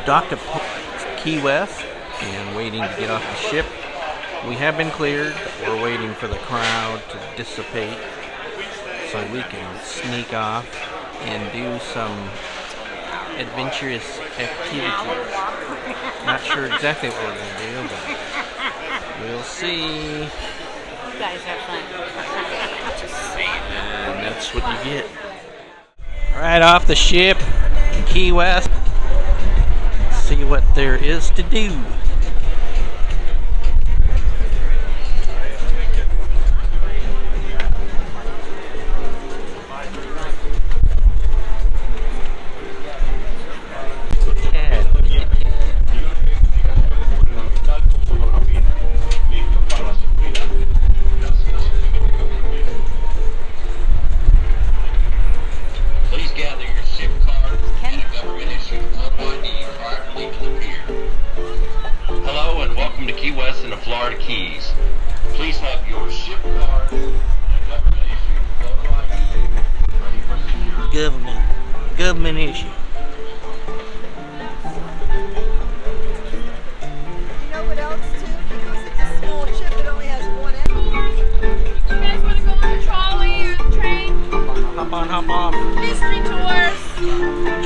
docked at Key West and waiting to get off the ship. We have been cleared, but we're waiting for the crowd to dissipate so we can sneak off and do some adventurous activities. Not sure exactly what we're going to do, but we'll see. You guys have fun. And that's what you get. Right off the ship in Key West. See what there is to do. Government issue. You know what else too? Because it's a small ship, it only has one end. You guys want to go on the trolley or the train? Hop on, hop off. History tours.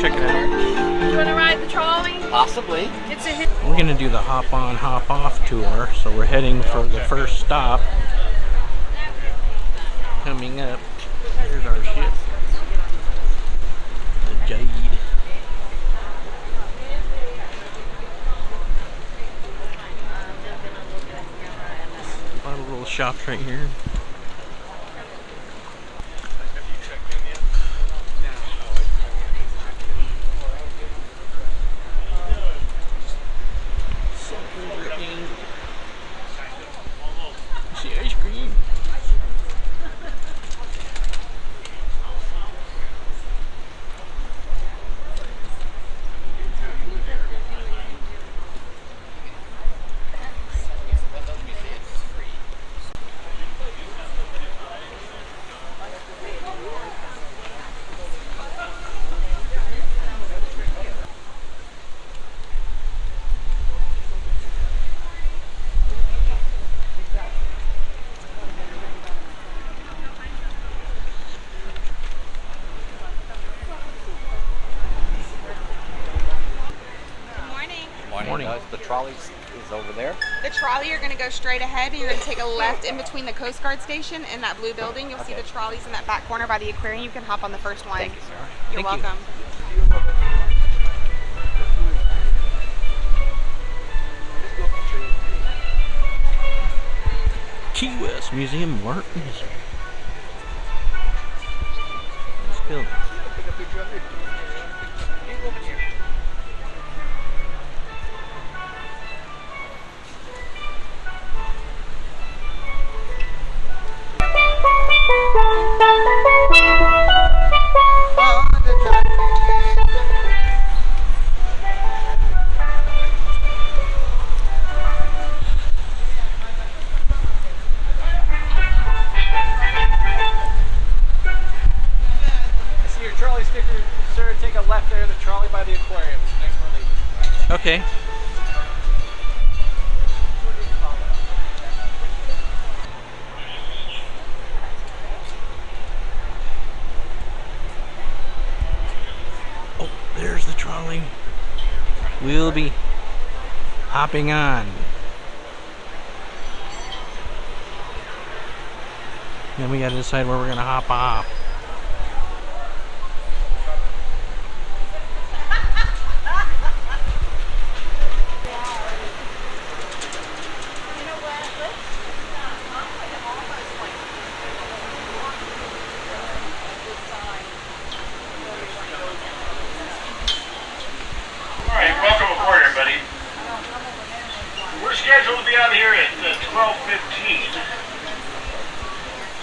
Check it out. You want to ride the trolley? Possibly. It's a We're gonna do the hop on, hop off tour. So we're heading for the first stop. Coming up. Here's our ship. Jade. A lot of little shops right here. See ice cream. Morning. The trolley is over there. The trolley, you're going to go straight ahead and you're going to take a left in between the Coast Guard station and that blue building. You'll see the trolleys in that back corner by the aquarium. You can hop on the first one. Thank you, sir. You're welcome. Key West Museum of Art and History. Let's go. Sir, take a left there, the trolley by the aquarium. Next one. Okay. Oh, there's the trolley. We'll be hopping on. Then we gotta decide where we're gonna hop off. Scheduled to be out here at 12:15.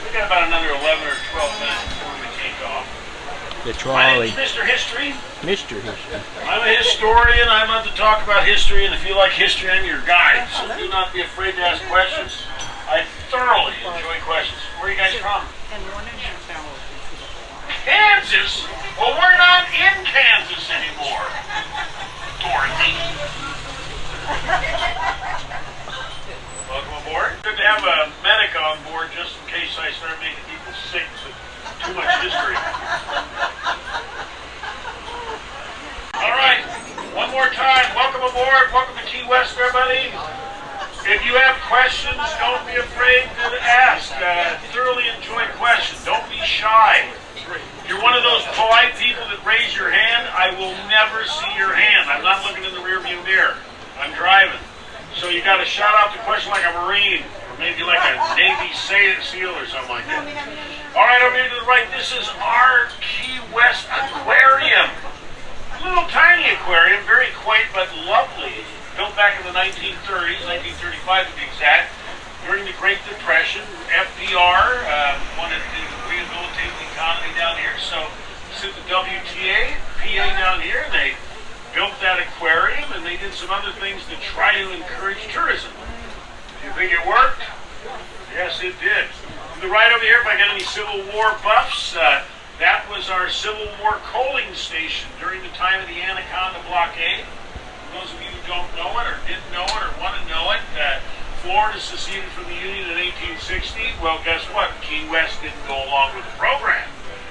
We got about another 11 or 12 minutes before we take off. The trolley. My name's Mr. History. Mr. History. I'm a historian. I love to talk about history, and if you like history, I'm your guide. So do not be afraid to ask questions. I thoroughly enjoy questions. Where are you guys from? Kansas? Well, we're not in Kansas anymore, Dorothy. Key West, everybody? If you have questions, don't be afraid to ask. Thoroughly enjoy questions. Don't be shy. You're one of those polite people that raise your hand. I will never see your hand. I'm not looking in the rearview mirror. I'm driving. So you got to shout out the question like a Marine, or maybe like a Navy SEAL or something like that. All right, over here to the right, this is our Key West aquarium. A little tiny aquarium, very quaint but lovely. Built back in the 1930s, 1935 to be exact, during the Great Depression. FDR wanted to rehabilitate the economy down here, so sent the WTA, PA down here, and they built that aquarium, and they did some other things to try to encourage tourism. Do you think it worked? Yes, it did. To the right over here, if I got any Civil War buffs, that was our Civil War coaling station during the time of the Anaconda blockade. For those of you who don't know it, or didn't know it, or want to know it, Florida seceded from the Union in 1860. Well, guess what? Key West didn't go along with the program.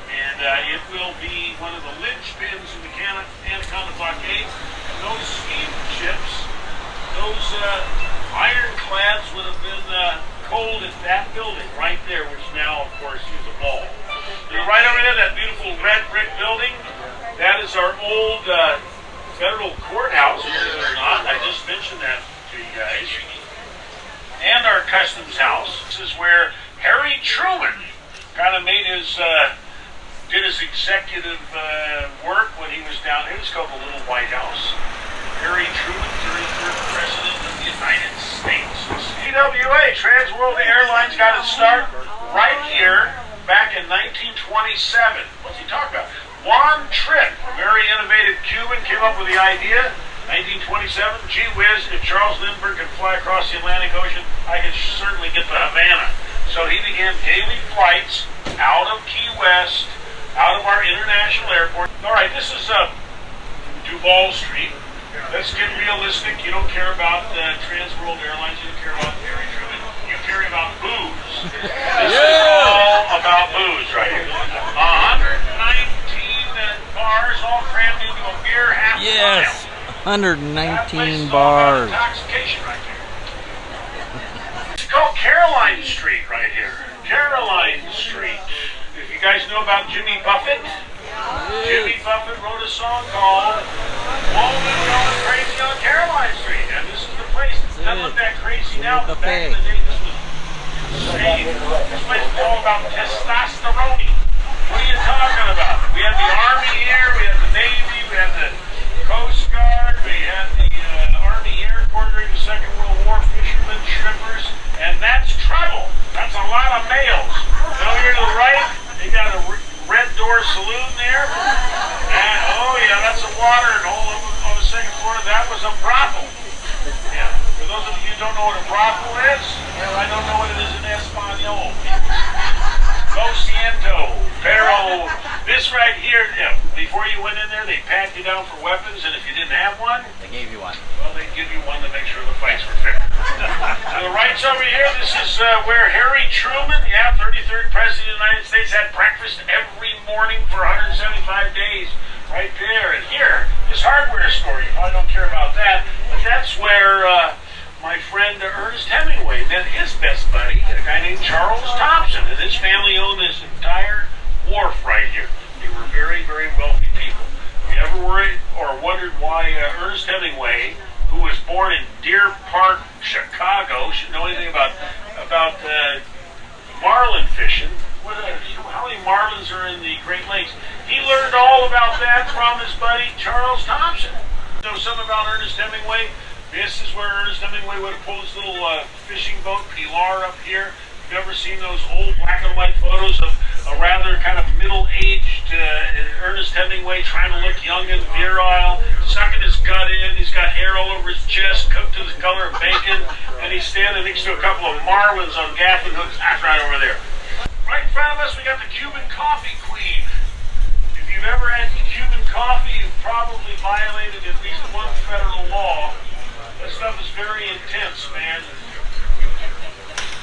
And it will be one of the linchpins in the Anaconda blockade. And those steamships, those ironclads would have been coaled at that building right there, which now, of course, is a mall. You're right over there, that beautiful red brick building. That is our old federal courthouse, believe it or not. I just mentioned that to you guys. And our customs house. This is where Harry Truman kind of made his, did his executive work when he was down here. It's called the Little White House. Harry Truman, 33rd President of the United States. TWA, Trans World Airlines, got its start right here back in 1927. What's he talking about? Juan Trippe, a very innovative Cuban, came up with the idea. 1927, gee whiz, if Charles Lindbergh could fly across the Atlantic Ocean, I could certainly get to Havana. So he began daily flights out of Key West, out of our international airport. All right, this is Duval Street. Let's get realistic. You don't care about Trans World Airlines. You don't care about Harry Truman. You care about booze. This is all about booze right here. 119 bars all crammed into a mere half mile. 119 bars. Intoxication right there. It's called Caroline Street right here. Caroline Street. If you guys know about Jimmy Buffett, Jimmy Buffett wrote a song called Woman Going Crazy on Caroline Street. And this is the place. It doesn't look that crazy now, but back in the day this was insane. This place is all about testosterone. What are you talking about? We had the Army here, we had the Navy, we had the Coast Guard, we had the Army Air Corps during the Second World War, fishermen, shrimpers, and that's trouble. That's a lot of males. Now here to the right, they got a Red Door Saloon there, and oh yeah, that's a water, and all on the second floor, that was a brothel. Yeah, for those of you who don't know what a brothel is, well, I don't know what it is in Espanol. Lo siento, pero this right here, before you went in there, they pat you down for weapons, and if you didn't have one, They gave you one. well, they'd give you one to make sure the fights were fair. To the right's over here, this is where Harry Truman, 33rd President of the United States, had breakfast every morning for 175 days. Right there. And here, this hardware store, you probably don't care about that, but that's where my friend Ernest Hemingway met his best buddy, a guy named Charles Thompson, and his family owned this entire wharf right here. They were very, very wealthy people. If you ever worried or wondered why Ernest Hemingway, who was born in Deer Park, Chicago, should know anything about marlin fishing, how many marlins are in the Great Lakes, he learned all about that from his buddy Charles Thompson. Know something about Ernest Hemingway? This is where Ernest Hemingway would have pulled his little fishing boat, Pilar, up here. If you've ever seen those old black and white photos of a rather kind of middle-aged Ernest Hemingway trying to look young and virile, sucking his gut in, he's got hair all over his chest, cooked to the color of bacon, and he's standing next to a couple of marlins on gaffing hooks. That's right over there. Right in front of us, we got the Cuban Coffee Queen. If you've ever had Cuban coffee, you've probably violated at least one federal law. That stuff is very intense, man.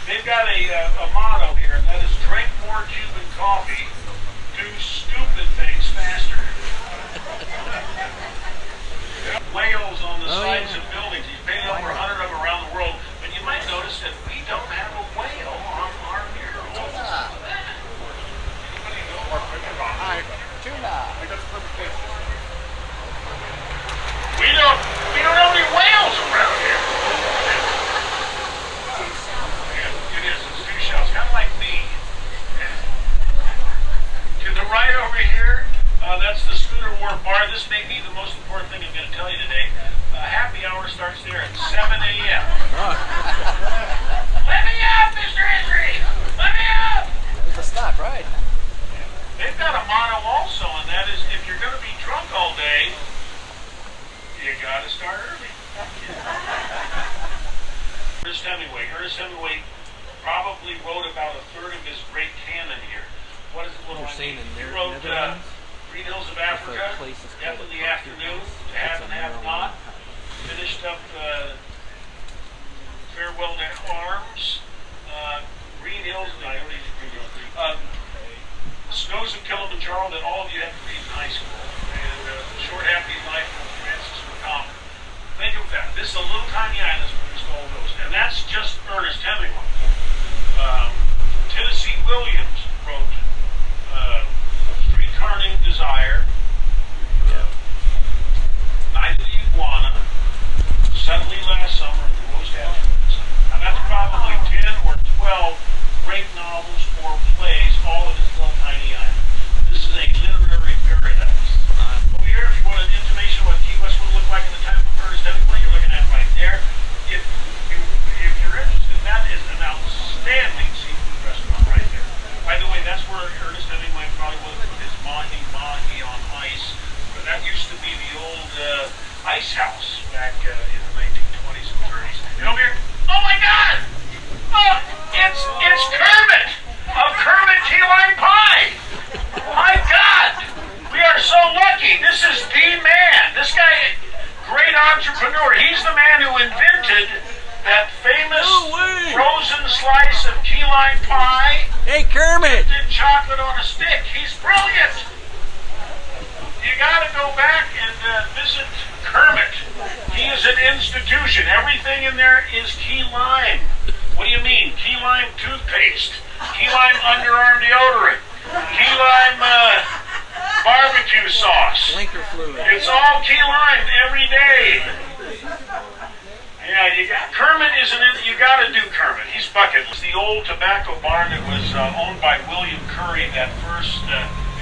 They've got a motto here, and that is drink more Cuban coffee, do stupid things faster. Whales on the sides of buildings. These We don't have any whales around here. Yeah, it is. It's two shells, kind of like me. To the right over here, that's the Schooner Wharf Bar. This may be the most important thing I'm going to tell you today. Happy hour starts there at 7 a.m. Let me up, Mr. Henry! Let me up! It's a snack, right? They've got a motto also, and that is, if you're going to be drunk all day, you got to start early. Ernest Hemingway probably wrote about a third of his great canon here. What is it? What You're do I saying mean? in He there, wrote Netherlands? Green Hills of If a Africa, place is Death called in the a Afternoon, house, To Have it's and a Have marijuana Not, house. finished up Farewell to Arms, Green Hills, no, I already did Green Hills. Snows of Kilimanjaro that all of you had to read in high school, and Short Happy Life of Francis McCombs. Think of that. This is a little tiny island that produced all those, and that's just Ernest Hemingway. Tennessee Williams wrote Streetcar Named Desire, Night of the Iguana, Suddenly Last Summer, and The Most Afterwards. Now that's probably 10 or 12 great novels or plays, all in this little tiny island. This is a literary paradise. Over here, if you want an intimation of what Key West would look like in the time of Ernest Hemingway, you're looking at it right there. If you're interested, that is an outstanding seafood restaurant right there. By the way, that's where Ernest Hemingway probably would have put his mahi-mahi on ice. But that used to be the old ice house back in the 1920s and 30s. And over here, oh my God! Oh, it's Kermit of Kermit Key Lime Pie! My God! We are so lucky. This is the man. This guy, great entrepreneur. He's the man who invented that famous frozen slice of key lime pie. Hey, Kermit! Did chocolate on a stick. He's brilliant. You got to go back and visit Kermit. He is an institution. Everything in there is key lime. What do you mean? Key lime toothpaste, key lime underarm deodorant, key lime barbecue sauce. Blinker fluid. It's all key lime every day. Yeah, Kermit isn't it? You got to do Kermit. He's bucket. It's the old tobacco barn that was owned by William Curry, the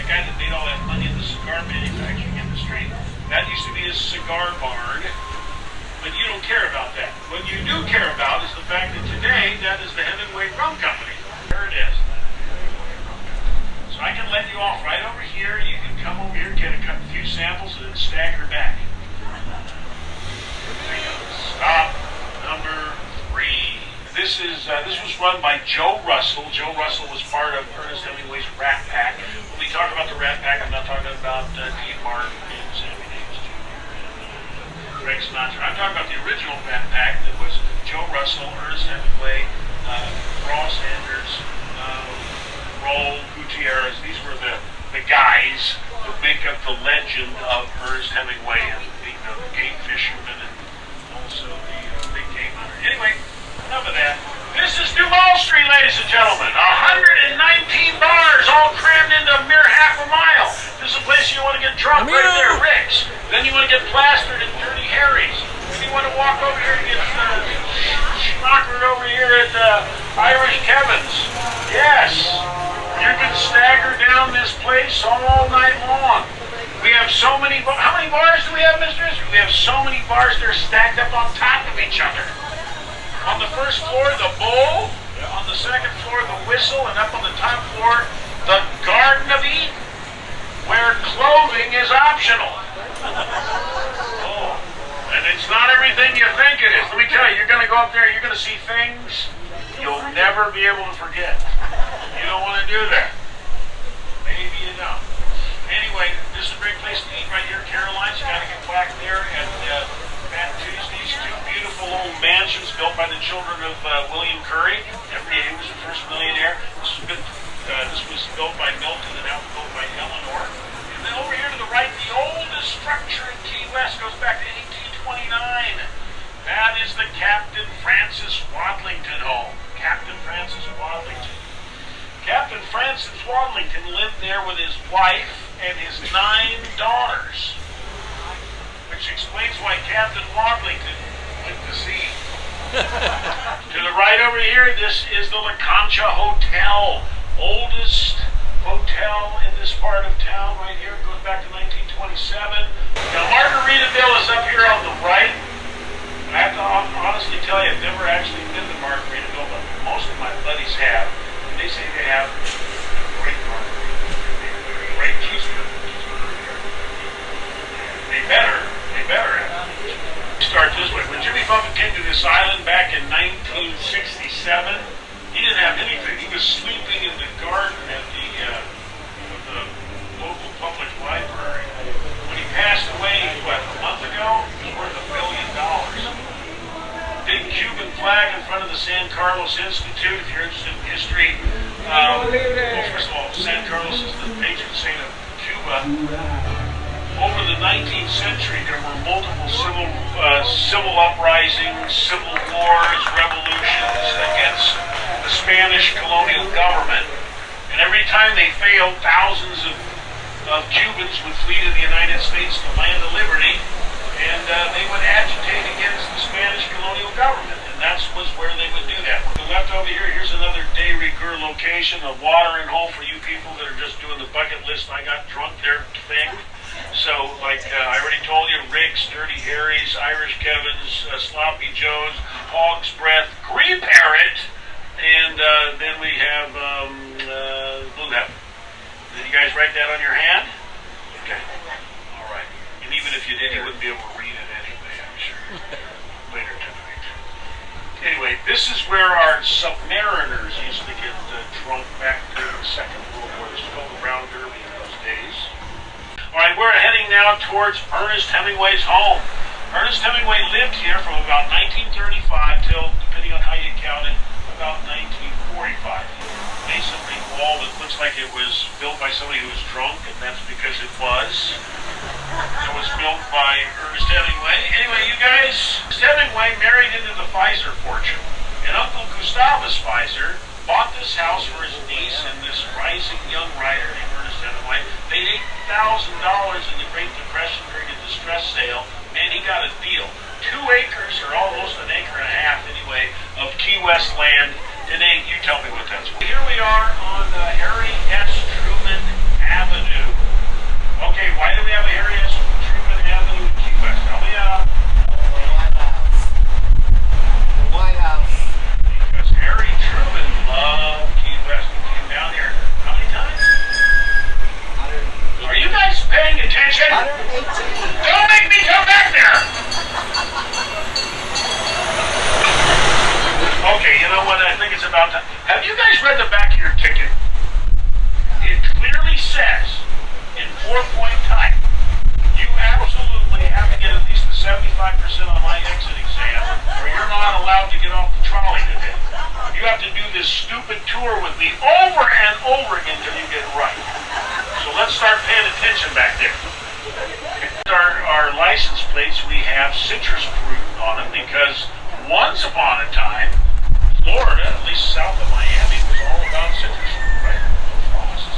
guy that made all that money in the cigar manufacturing industry. That used to be his cigar barn. But you don't care about that. What you do care about is the fact that today, that is the Hemingway Rum Company. There it is. So I can let you off right over here. You can come over here, get a few samples, and then stagger back. Stop number 3. This was run by Joe Russell. Joe Russell was part of Ernest Hemingway's Rat Pack. When we talk about the Rat Pack, I'm not talking about Dean Martin and Sammy Davis Jr. Greg Sinatra. I'm talking about the original Rat Pack that was Joe Russell, Ernest Hemingway, Ross Sanders, Roll, Gutierrez. These were the guys that make up the legend of Ernest Hemingway and the game fisherman and also the big game hunter. Anyway, enough of that. This is Duval Street, ladies and gentlemen. 119 bars all crammed into a mere half a mile. This is a place you want to get drunk right there, Rick's. Then you want to get plastered at Dirty Harry's. Then you want to walk over here and get schmockered over here at Irish Kevin's. Yes, you can stagger down this place all night long. We have so many, how many bars do we have, Mr. We have so many bars that are stacked up on top of each other. On the first floor, the Bull. On the second floor, the Whistle. And up on the top floor, the Garden of Eden, where clothing is optional. Oh, and it's not everything you think it is. Let me tell you, you're going to go up there, you're going to see things you'll never be able to forget. You don't want to do that. Maybe you don't. Anyway, this is a great place to eat right here, Caroline's. You got to get back there at Fat Tuesdays. 2 beautiful old mansions built by the children of William Curry. He was the first millionaire. This was built by Milton and now built by Eleanor. And then over here to the right, the oldest structure in Key West goes back to 1829. That is the Captain Francis Wadlington home. Captain Francis Wadlington. Captain Francis Swadlington lived there with his wife and his 9 daughters, which explains why Captain Wadlington went to sea. To the right over here, this is the La Concha Hotel, oldest hotel in this part of town right here. It goes back to 1927. Now, Margaritaville is up here on the right. I have to honestly tell you, I've never actually been to Margaritaville, but most of my buddies have. And they say they have great margarita, great cheeseburger. They better have. Start this way. When Jimmy Buffett came to this island back in 1967, he didn't have anything. He was sleeping in the garden at the local public library. When he passed away, what, a month ago, it was worth $1 billion. Big Cuban flag in front of the San Carlos Institute, if you're interested in history. Well, first of all, San Carlos is the patron saint of Cuba. Over the 19th century, there were multiple civil uprisings, civil wars, revolutions against the Spanish colonial government. And every time they failed, thousands of Cubans would flee to the United States, the land of liberty, and they would agitate against the Spanish colonial government. And that was where they would do that. To the left over here, here's another de rigueur location, a watering hole for you people that are just doing the bucket list I got drunk there thing. So, like I already told you, Rick's, Dirty Harry's, Irish Kevin's, Sloppy Joe's, Hog's Breath, Green Parrot, and then we have Blue Heaven. Did you guys write that on your hand? Okay. All right. And even if you did, you wouldn't be able to read it anyway, I'm sure. Later tonight. Anyway, this is where our submariners used to get drunk back during the Second World War. This was called the Brown Derby in those days. All right, we're heading now towards Ernest Hemingway's home. Ernest Hemingway lived here from about 1935 till, depending on how you count it, about 1945. Masonry wall that looks like it was built by somebody who was drunk, and that's because it was. It was built by Ernest Hemingway. Anyway, you guys, Ernest Hemingway married into the Pfizer fortune, and Uncle Gustavus Pfizer bought this house for his niece and this rising young writer named Ernest Hemingway. Paid $8,000 in the Great Depression during a distress sale, and he got a deal. 2 acres, or almost an acre and a half anyway, of Key West land. Today, you tell me what that's worth. Here we are on Harry S. Truman Avenue. Okay, why do we have a Harry S. Truman Avenue in Key West? Tell me out. White House. Because Harry Truman loved Key West. He came down here how many times? Are you guys paying attention? 118. Don't make me come back there! Okay, you know what? I think it's about time. Have you guys read the back of your ticket? It clearly says, in 4-point type, you absolutely have to get at least a 75% on my exit exam, or you're not allowed to get off the trolley today. You have to do this stupid tour with me over and over again until you get it right. So let's start paying attention back there. Our license plates, we have citrus fruit on them because once upon a time, Florida, at least south of Miami, was all about citrus fruit, right? Frosts.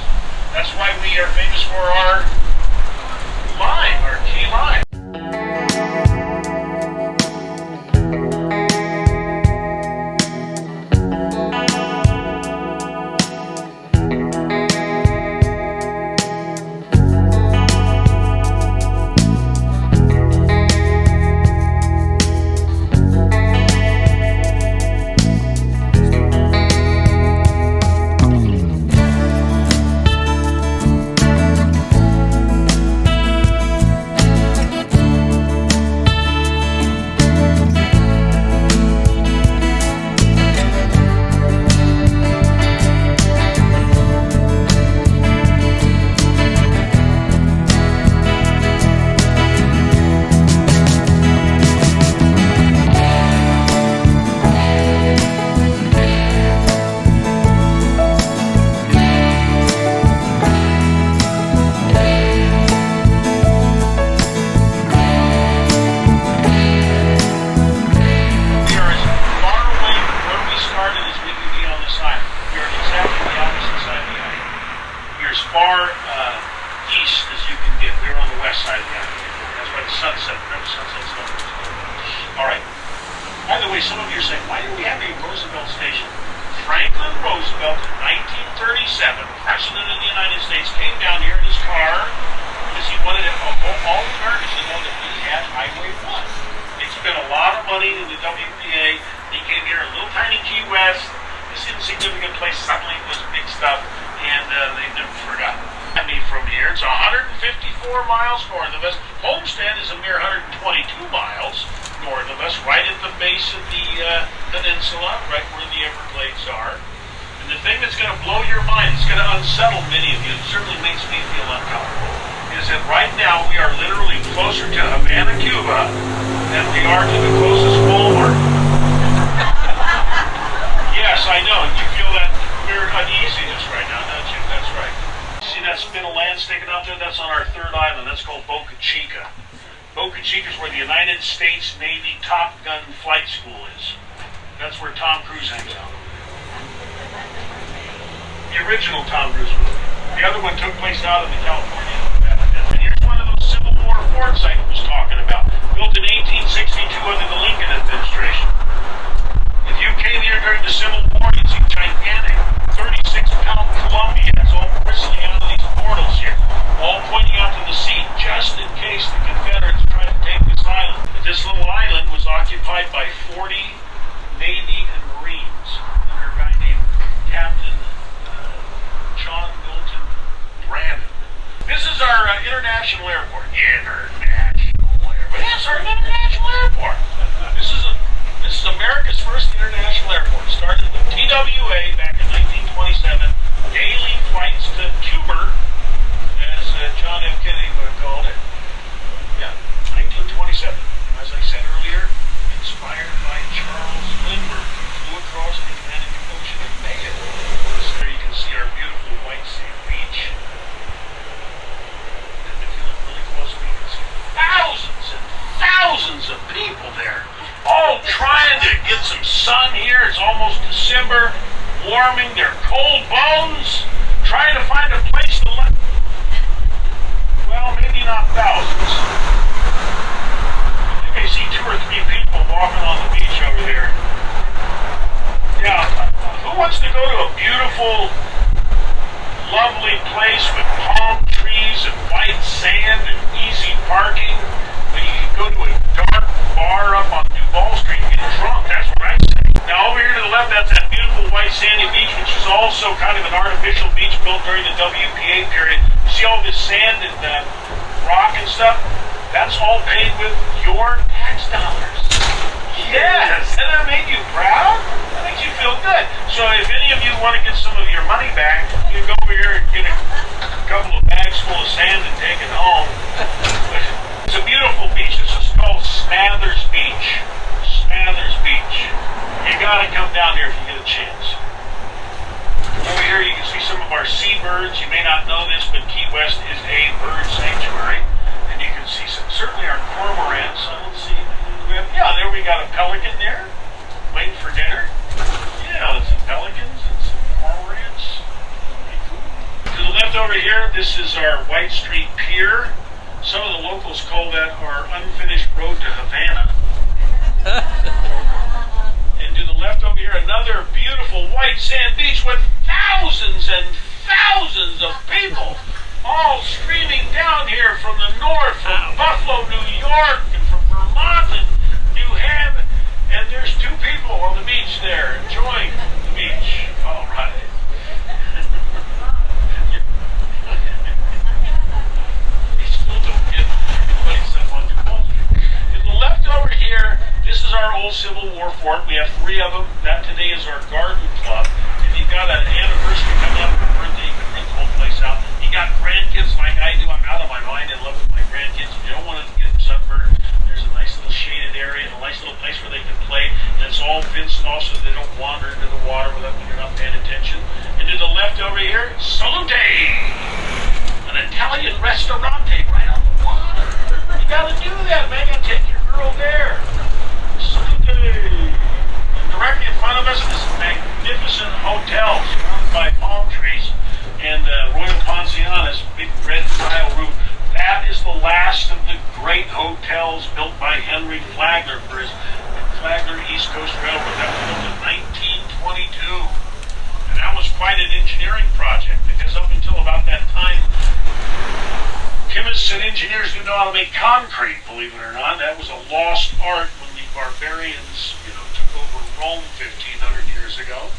That's why we are famous for our lime, our key lime. far east as you can get. We're on the west side of the island. That's why the sunset, remember sunset's coming. All right. By the way, some of you are saying, why do we have a Roosevelt station? Franklin Roosevelt in 1937, President of the United States, came down here in his car because he wanted all Americans to know that he had Highway 1. He spent a lot of money in the WPA. He came here in a little tiny Key West, this insignificant place, suddenly it was big stuff, and they've never forgotten. I mean, from here, it's 154 miles north of us. Homestead is a mere 122 miles north of us, right at the base of the peninsula, right where the Everglades are. And the thing that's going to blow your mind, it's going to unsettle many of you, it certainly makes me feel uncomfortable, is that right now we are literally closer to Havana, Cuba, than we are to the closest Walmart. Yes, I know, you feel that weird uneasiness right now, don't you? That's right. See that spin of land sticking out there? That's on our third island. That's called Boca Chica. Boca Chica is where the United States Navy Top Gun Flight School is. That's where Tom Cruise hangs out. The original Tom Cruise movie. The other one took place out in the California. And here's one of those Civil War forts I was talking about. Built in 1862 under the Lincoln administration. If you came here during the Civil War, you'd see gigantic 36-pound Columbiads all bristling out of these portals here, all pointing out to the sea, just in case the Confederates tried to take this island. But this little island was occupied by 40 Navy and Marines under a guy named Captain John Milton Brandon. This is our international airport. International airport. Yes, our international airport. This is America's first international airport. Started with TWA back in 1927. Daily flights to Cuba, as John F. Kennedy would have called it. Yeah, 1927. As I said earlier, inspired by Charles Lindbergh, who flew across the Atlantic Ocean and made it. There you can see our beautiful white sand beach. And if you look really closely, you can see thousands and thousands of people there, all trying to get some sun here. It's almost December, warming their cold bones, trying to find a place to live. Well, maybe not thousands. I think I see 2 or 3 people walking on the beach over there. Yeah, who wants to go to a beautiful, lovely place with palm trees and white sand and easy parking? But you can go to a dark bar up on Duval Street and get drunk. That's what I say. Now over here to the left, that's that beautiful white sandy beach, which is also kind of an artificial beach built during the WPA period. You see all this sand and rock and stuff? That's all paid with your tax dollars. Yes, doesn't that make you proud? That makes you feel good. So if any of you want to get some of your money back, you can go over here and get a couple of bags full of sand and take it home. It's a beautiful beach. This is called Smathers Beach. Smathers Beach. You gotta come down here if you get a chance. Over here you can see some of our seabirds. You may not know this, but Key West is a bird sanctuary. And you can see certainly our cormorants. Let's see. There we got a pelican there, waiting for dinner. Yeah, some pelicans and some cormorants. To the left over here, this is our White Street Pier. Some of the locals call that our unfinished road to Havana. And to the left over here, another beautiful white sand beach with thousands and thousands of people all streaming down here from the north, from Buffalo, New York, and from Vermont and New Haven. And there's 2 people on the beach there enjoying the beach. All right. Left over here, this is our old Civil War fort. We have 3 of them. That today is our garden club. If you've got an anniversary coming up, a birthday, you can rent the whole place out. You got grandkids like I do. I'm out of my mind in love with my grandkids. If you don't want to get sunburned, there's a nice little shaded area and a nice little place where they can play. And it's all fenced off so they don't wander into the water without when you're not paying attention. And to the left over here, Salute! An Italian restaurante right on the water. You gotta do that, man. You gotta take your girl there. And directly in front of us is this magnificent hotel surrounded by palm trees and Royal Palm Ponciana's big red tile roof. That is the last of the great hotels built by Henry Flagler for his Flagler East Coast Railroad. That was built in 1922. And that was quite an engineering project because up until about that time, chemists and engineers didn't know how to make concrete, believe it or not. That was a lost art when the barbarians, took over Rome 1,500 years ago.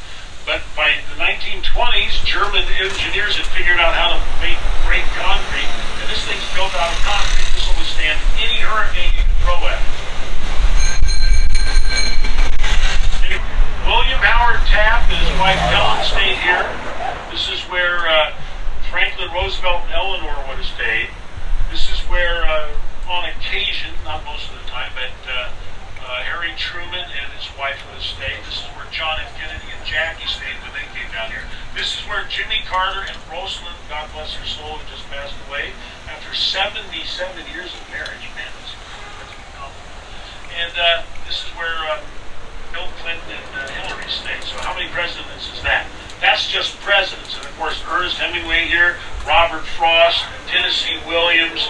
But by the 1920s, German engineers had figured out how to make great concrete, and this thing's built out of concrete. This will withstand any hurricane you can throw at it. William Howard Taft and his wife Helen stayed here. This is where Franklin Roosevelt and Eleanor would have stayed. This is where, on occasion, not most of the time, but Harry Truman and his wife would have stayed. This is where John F. Kennedy and Jackie stayed when they came down here. This is where Jimmy Carter and Rosalind, God bless her soul, who just passed away after 77 years of marriage. Man, that's phenomenal. And this is where Bill Clinton and Hillary stayed. So how many presidents is that? That's just presidents. And of course, Ernest Hemingway here, Robert Frost, Tennessee Williams,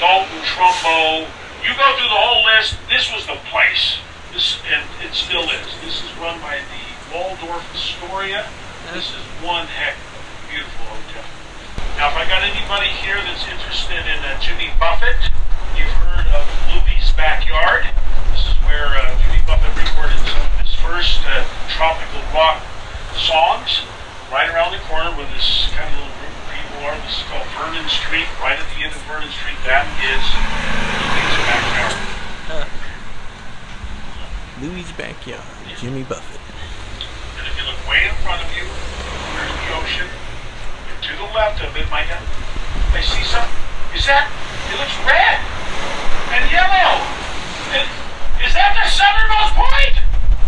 Dalton Trumbo. You go through the whole list. This was the place. And it still is. This is run by the Waldorf Astoria. This is one heck of a beautiful hotel. Now, if I got anybody here that's interested in Jimmy Buffett, you've heard of Louie's Backyard. This is where Jimmy Buffett recorded some of his first tropical rock songs. Right around the corner where this kind of little group of people are. This is called Vernon Street. Right at the end of Vernon Street, that is Louie's Backyard. Louie's Backyard, Jimmy Buffett. And if you look way in front of you, there's the ocean. And to the left of it, I see something. Is that? It looks red and yellow. Is that the southernmost point?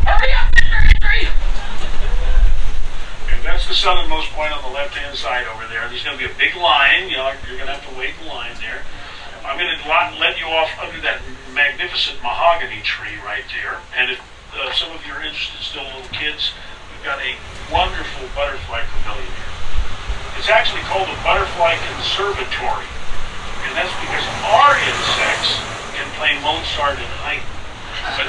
Hurry up, hurry! Okay, that's the southernmost point on the left-hand side over there. There's going to be a big line. You're going to have to wait in line there. I'm going to let you off under that magnificent mahogany tree right there. And if some of you are interested, still little kids, we've got a wonderful butterfly pavilion here. It's actually called a butterfly conservatory. And that's because our insects can play Mozart and Haydn. But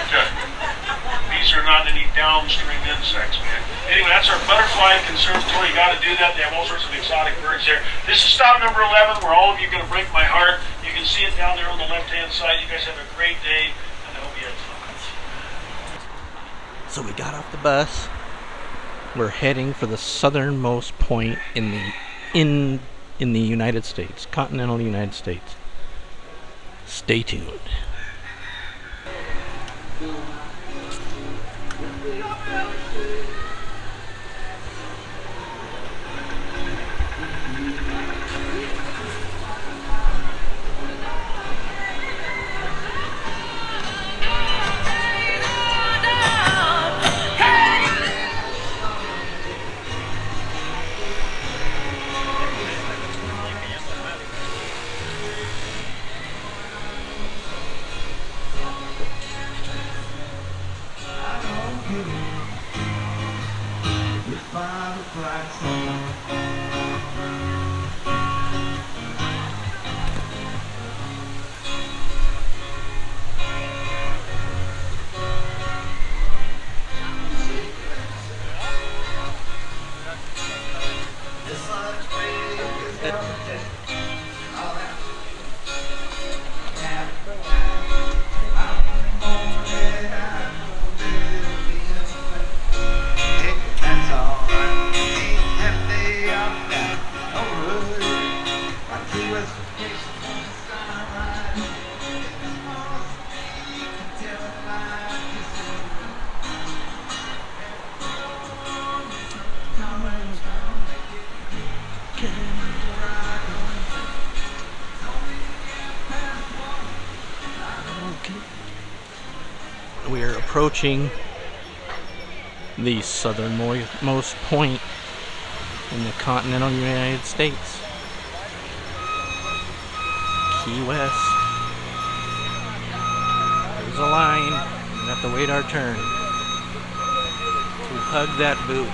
these are not any downstream insects, man. Anyway, that's our butterfly conservatory. You got to do that. They have all sorts of exotic birds there. This is stop number 11, where all of you are going to break my heart. You can see it down there on the left-hand side. You guys have a great day, and I hope you have fun. So we got off the bus. We're heading for the southernmost point in the United States, continental United States. Stay tuned. We are approaching the southernmost point in the continental United States, Key West. There's a line. We have to wait our turn to hug that booth.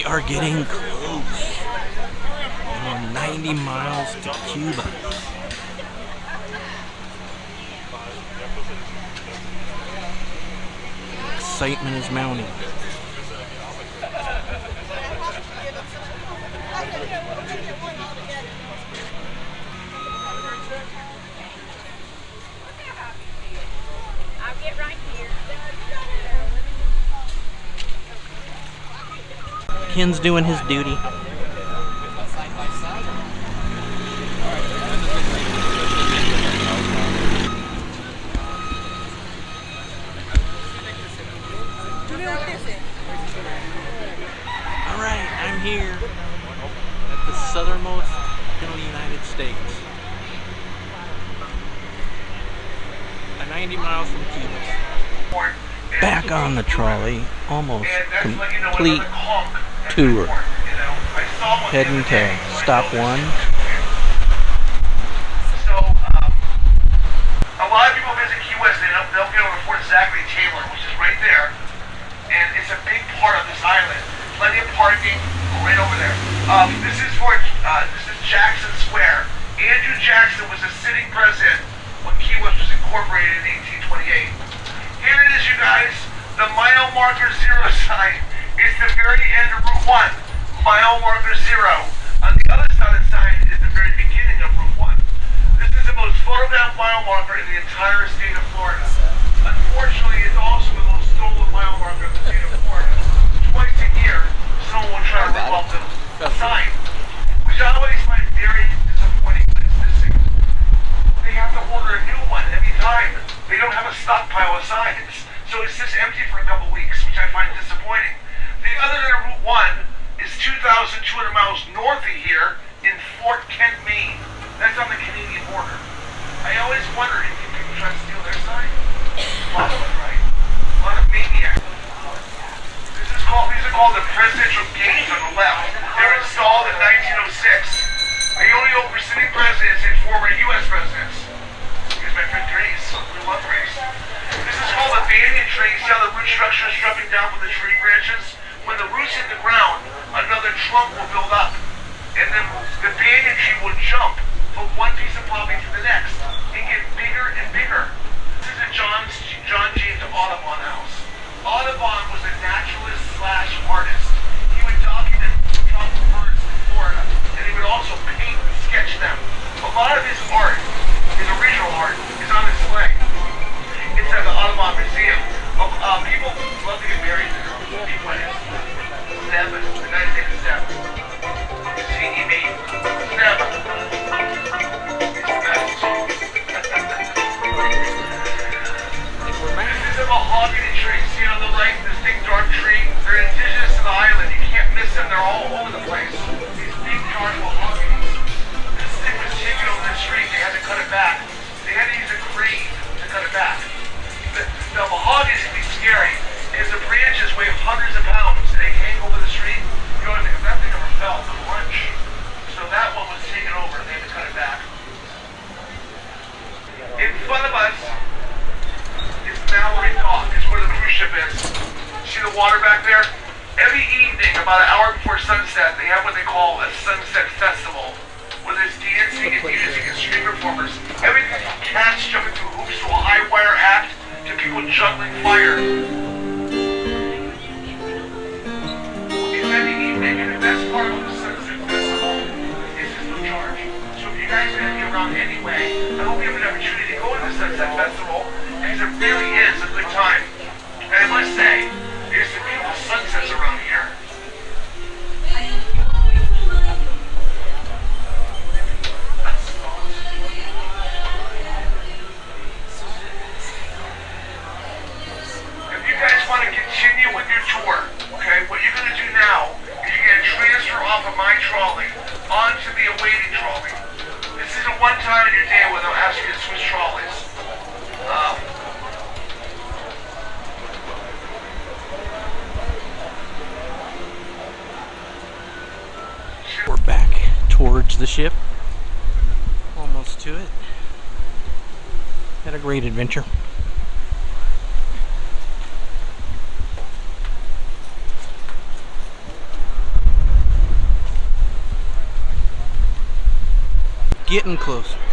We are getting close. We're 90 miles to Cuba. Excitement is mounting. I'll get right here. Ken's doing his duty. Alright, I'm here at the southernmost in the United States. 90 miles from Cuba. Back on the trolley, almost complete tour. Heading to stop 1. So, a lot of people visit Key West, they'll get over Fort Zachary Taylor, which is right there, and it's a big part of this island. Plenty of parking right over there. This is Jackson Square. Andrew Jackson was a sitting president when Key West was incorporated in 1828. Here it is, you guys. The mile marker 0 sign is the very end of Route 1. Mile marker 0. On the other side of the sign is the very beginning of Route 1. This is the most photographed mile marker in the entire state of Florida. Unfortunately, it's also the most stolen mile marker in the state of Florida. Twice a year, someone will try to rip off the sign, which I always find very disappointing when it's missing. They have to order a new one every time. They don't have a stockpile of signs. So it sits empty for a couple weeks, which I find disappointing. The other end of Route 1 is 2,200 miles north of here in Fort Kent, Maine. That's on the Canadian border. I always wondered if people try to steal their sign. Possibly, right? A lot of maniacs. These are called the presidential gates on the left. They were installed in 1906. They only open for sitting presidents and former U.S. presidents. Here's my friend Grace. We love Grace. This is called a banyan tree. You see how the root structure is dropping down from the tree branches? When the roots hit the ground, another trunk will build up. And then the banyan tree will jump from one piece of property to the next and get bigger and bigger. This is a John James Audubon house. Audubon was a naturalist / artist. He would document tropical birds in Florida, and he would also paint and sketch them. A lot of his art, his original art, is on display inside the Audubon Museum. People love to get married there. Big weddings. Seven. The United States is 7. CEB. 7. It's the best. This is a mahogany tree. See on the right, this big dark tree? They're indigenous to the island. You can't miss them. They're all over the place. These big dark mahoganies. This thing was taken over the street. They had to cut it back. They had to use a crane to cut it back. The mahoganies can be scary because the branches weigh hundreds of pounds. They hang over the street. You know what I think? If that thing ever fell, the crunch. So that one was taken over. They had to cut it back. In front of us is Mallory Dock. It's where the cruise ship is. See the water back there? Every evening, about an hour before sunset, they have what they call a sunset festival, where there's dancing and music and street performers. Everything from cats jumping through hoops to a high wire act to people juggling fire. It's every evening, and the best part of the sunset festival is there's no charge. So if you guys are going to be around anyway, I hope you have an opportunity to go to the sunset festival, because it really is a good time. And I must say, there's some beautiful sunsets around here. If you guys want to continue with your tour, okay, what you're going to do now is you're going to transfer off of my trolley onto the awaiting trolley. This is a one time in your day where they'll ask you to switch trolleys. We're back towards the ship. Almost to it. Had a great adventure. Getting closer.